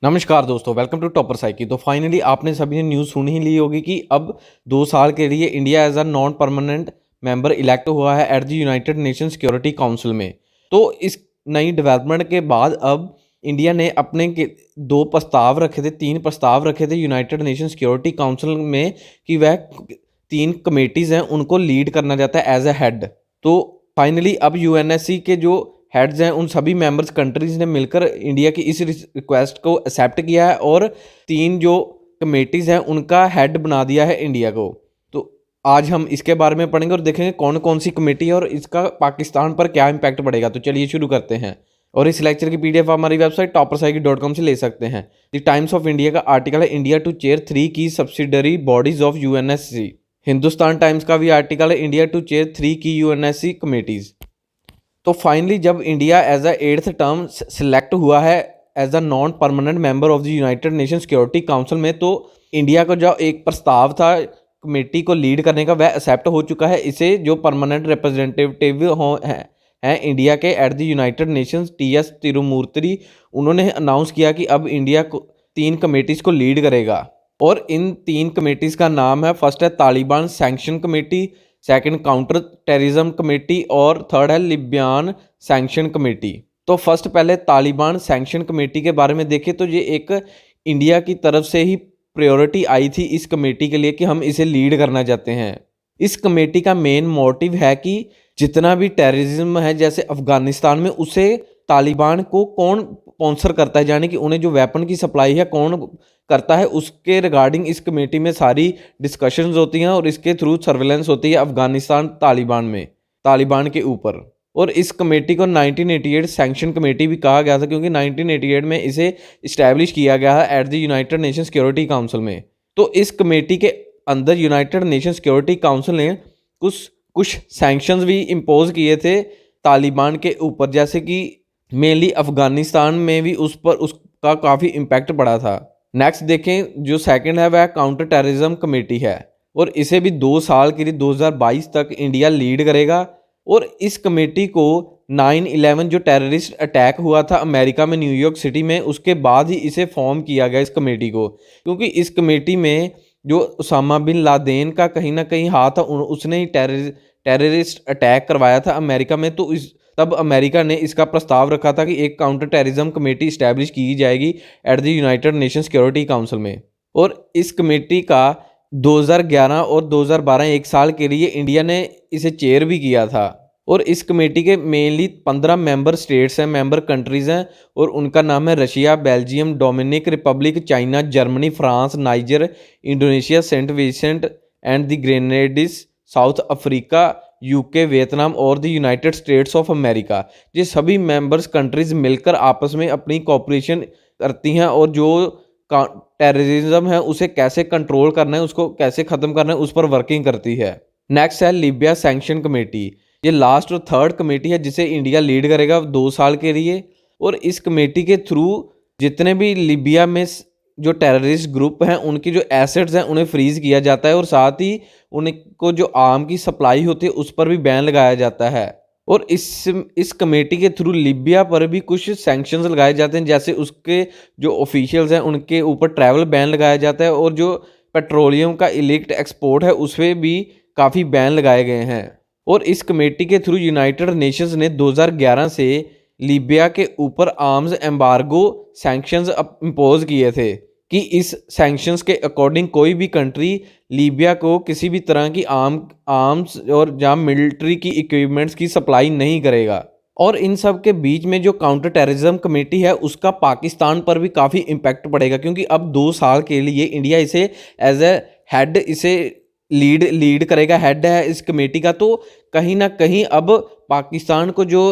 नमस्कार दोस्तों, welcome to topper psyche. तो फाइनली आपने सभी ने न्यूज़ सुन ही ली होगी कि अब 2 साल के लिए India as a non permanent member elect हुआ है at the United Nation Security Council में। तो इस नई डेवलपमेंट के बाद अब इंडिया ने अपने के 2 प्रस्ताव रखे थे, 3 प्रस्ताव रखे थे यूनाइटेड नेशन सिक्योरिटी काउंसिल में कि वह 3 कमेटीज़ हैं उनको लीड करना चाहता है एज अ हेड। तो फाइनली अब यूएनएससी के जो हेड्स हैं उन सभी मेंबर्स कंट्रीज़ ने मिलकर इंडिया की इस रिक्वेस्ट को एक्सेप्ट किया है और 3 जो कमेटीज़ हैं उनका हेड बना दिया है इंडिया को। तो आज हम इसके बारे में पढ़ेंगे और देखेंगे कौन कौन सी कमेटी है और इसका पाकिस्तान पर क्या इम्पैक्ट पड़ेगा। तो चलिए शुरू करते हैं। और इस लेक्चर की पीडीएफ हमारी वेबसाइट toppersaiki.com से ले सकते हैं। द टाइम्स ऑफ इंडिया का आर्टिकल है इंडिया टू चेयर 3 की subsidiary bodies of UNSC. Hindustan Times का भी आर्टिकल है इंडिया टू चेयर 3 की यूएनएससी कमेटीज़। तो फाइनली जब India as a 8th term select हुआ है as a non permanent member of the United Nation Security Council में, तो इंडिया का जो एक प्रस्ताव था कमेटी को लीड करने का वह एक्सेप्ट हो चुका है। इसे जो परमानेंट रिप्रेजेंटेटिव हैं इंडिया के at the United Nations TS Tirumurti, उन्होंने अनाउंस किया कि अब इंडिया को 3 कमेटीज़ को लीड करेगा। और इन 3 कमेटीज़ का नाम है, फर्स्ट है Taliban sanction committee, second counter terrorism committee और थर्ड है लिबियान सैंक्शन कमेटी। तो फर्स्ट पहले तालिबान सैंक्शन कमेटी के बारे में देखें तो ये एक इंडिया की तरफ से ही प्रायोरिटी आई थी इस कमेटी के लिए कि हम इसे लीड करना चाहते हैं। इस कमेटी का मेन मोटिव है कि जितना भी टेररिज्म है जैसे अफगानिस्तान में, उसे तालिबान को कौन स्पॉन्सर करता है, यानी कि उन्हें जो वेपन की सप्लाई है कौन करता है, उसके रिगार्डिंग इस कमेटी में सारी डिस्कशंस होती हैं और इसके थ्रू सर्वेलेंस होती है अफगानिस्तान तालिबान के ऊपर। और इस कमेटी को 1988 सैंक्शन कमेटी भी कहा गया था क्योंकि 1988 में इसे इस्टेब्लिश किया गया है at the United Nation Security Council में। तो इस कमेटी के अंदर यूनाइटेड नेशन सिक्योरिटी काउंसिल ने कुछ सैंक्शंस भी इम्पोज किए थे तालिबान के ऊपर, जैसे कि मेनली अफगानिस्तान में भी उसका काफ़ी इम्पैक्ट पड़ा था। नेक्स्ट देखें, जो सेकंड है वह काउंटर टेररिज्म कमेटी है और इसे भी 2 साल के लिए 2022 तक इंडिया लीड करेगा। और इस कमेटी को 9/11 जो टेररिस्ट अटैक हुआ था अमेरिका में न्यूयॉर्क सिटी में, उसके बाद ही इसे फॉर्म किया गया इस कमेटी को, क्योंकि इस कमेटी में जो उसामा बिन लादेन का कहीं ना कहीं हाथ था, उसने ही टेररिस्ट अटैक करवाया था अमेरिका में। तो तब अमेरिका ने इसका प्रस्ताव रखा था कि एक काउंटर टेररिज्म कमेटी इस्टेब्लिश की जाएगी eight the United Nation Security Council में। और इस कमेटी का 2011 और 2012 1 साल के लिए इंडिया ने इसे चेयर भी किया था। और इस कमेटी के मेनली 15 मेंबर स्टेट्स हैं, मेंबर कंट्रीज़ हैं, और उनका नाम है Russia, Belgium, Dominic Republic, China, Germany, France, Niger, Indonesia, Saint Vincent and the Grenadines, South Africa, UK, Vietnam और the United States of America. ये सभी मेंबर्स कंट्रीज़ मिलकर आपस में अपनी कोऑपरेशन करती हैं और जो टेररिज्म है उसे कैसे कंट्रोल करना है, उसको कैसे ख़त्म करना है, उस पर वर्किंग करती है। नेक्स्ट है लिबिया सैंक्शन कमेटी। ये लास्ट और थर्ड कमेटी है जिसे इंडिया लीड करेगा 2 साल के लिए। और इस कमेटी के थ्रू जितने भी लिबिया में जो टेररिस्ट ग्रुप हैं उनकी जो एसेट्स हैं उन्हें फ्रीज़ किया जाता है और साथ ही उनको जो आर्म की सप्लाई होती है उस पर भी बैन लगाया जाता है। और इस कमेटी के थ्रू लिबिया पर भी कुछ सैंक्शंस लगाए जाते हैं, जैसे उसके जो ऑफिशियल्स हैं उनके ऊपर ट्रैवल बैन लगाया जाता है और जो पेट्रोलियम का इलीगल एक्सपोर्ट है उस पर भी काफ़ी बैन लगाए गए हैं। और इस कमेटी के थ्रू यूनाइटेड नेशंस ने 2011 से लीबिया के ऊपर आर्म्स एम्बार्गो सैंक्शंस इम्पोज किए थे कि इस सैंक्शंस के अकॉर्डिंग कोई भी कंट्री लीबिया को किसी भी तरह की आर्म्स और या मिलिट्री की इक्विपमेंट्स की सप्लाई नहीं करेगा। और इन सब के बीच में जो काउंटर टेररिज्म कमेटी है उसका पाकिस्तान पर भी काफ़ी इम्पैक्ट पड़ेगा, क्योंकि अब 2 साल के लिए इंडिया इसे एज ए हेड इसे लीड करेगा, हेड है इस कमेटी का। तो कहीं ना कहीं अब पाकिस्तान को जो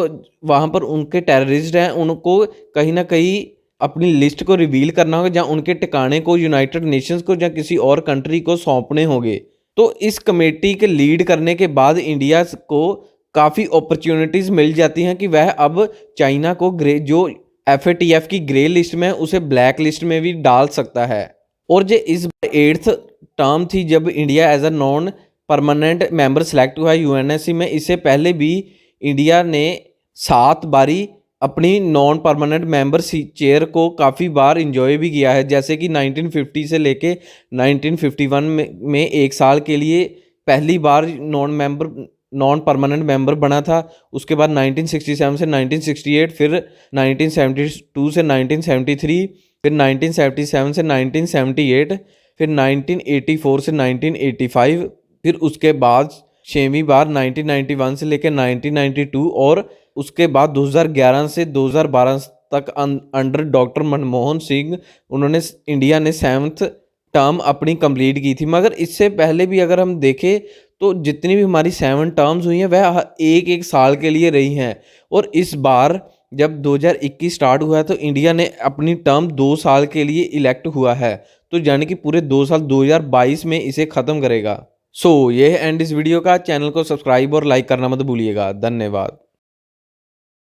वहाँ पर उनके टेररिस्ट हैं उनको कहीं ना कहीं अपनी लिस्ट को रिवील करना होगा, या उनके ठिकाने को यूनाइटेड नेशंस को या किसी और कंट्री को सौंपने होंगे। तो इस कमेटी के लीड करने के बाद इंडिया को काफ़ी अपॉर्चुनिटीज़ मिल जाती हैं कि वह अब चाइना को जो FATF की ग्रे लिस्ट में उसे ब्लैक लिस्ट में भी डाल सकता है। और जो इस 8th टर्म थी जब India as a non permanent member select हुआ यूएनएससी में, इससे पहले भी इंडिया ने 7 बारी अपनी नॉन परमानेंट मेंबर चेयर को काफ़ी बार इंजॉय भी किया है, जैसे कि 1950 से लेके 1951 में 1 साल के लिए पहली बार नॉन परमानेंट मेंबर बना था। उसके बाद 1967 से 1968, फिर 1972 से 1973, फिर 1977 से 1978, फिर 1984 से 1985, फिर उसके बाद 6वीं बार 1991 से लेकर 1992, और उसके बाद 2011 से 2012 तक अंडर डॉक्टर मनमोहन सिंह उन्होंने इंडिया ने 7th टर्म अपनी कंप्लीट की थी। मगर इससे पहले भी अगर हम देखें तो जितनी भी हमारी 7 टर्म्स हुई हैं वह एक एक साल के लिए रही हैं, और इस बार जब 2021 स्टार्ट हुआ है तो इंडिया ने अपनी टर्म 2 साल के लिए इलेक्ट हुआ है, तो यानी कि पूरे 2 साल 2022 में इसे ख़त्म करेगा। सो ये है एंड इस वीडियो का। चैनल को सब्सक्राइब और लाइक करना मत भूलिएगा। धन्यवाद।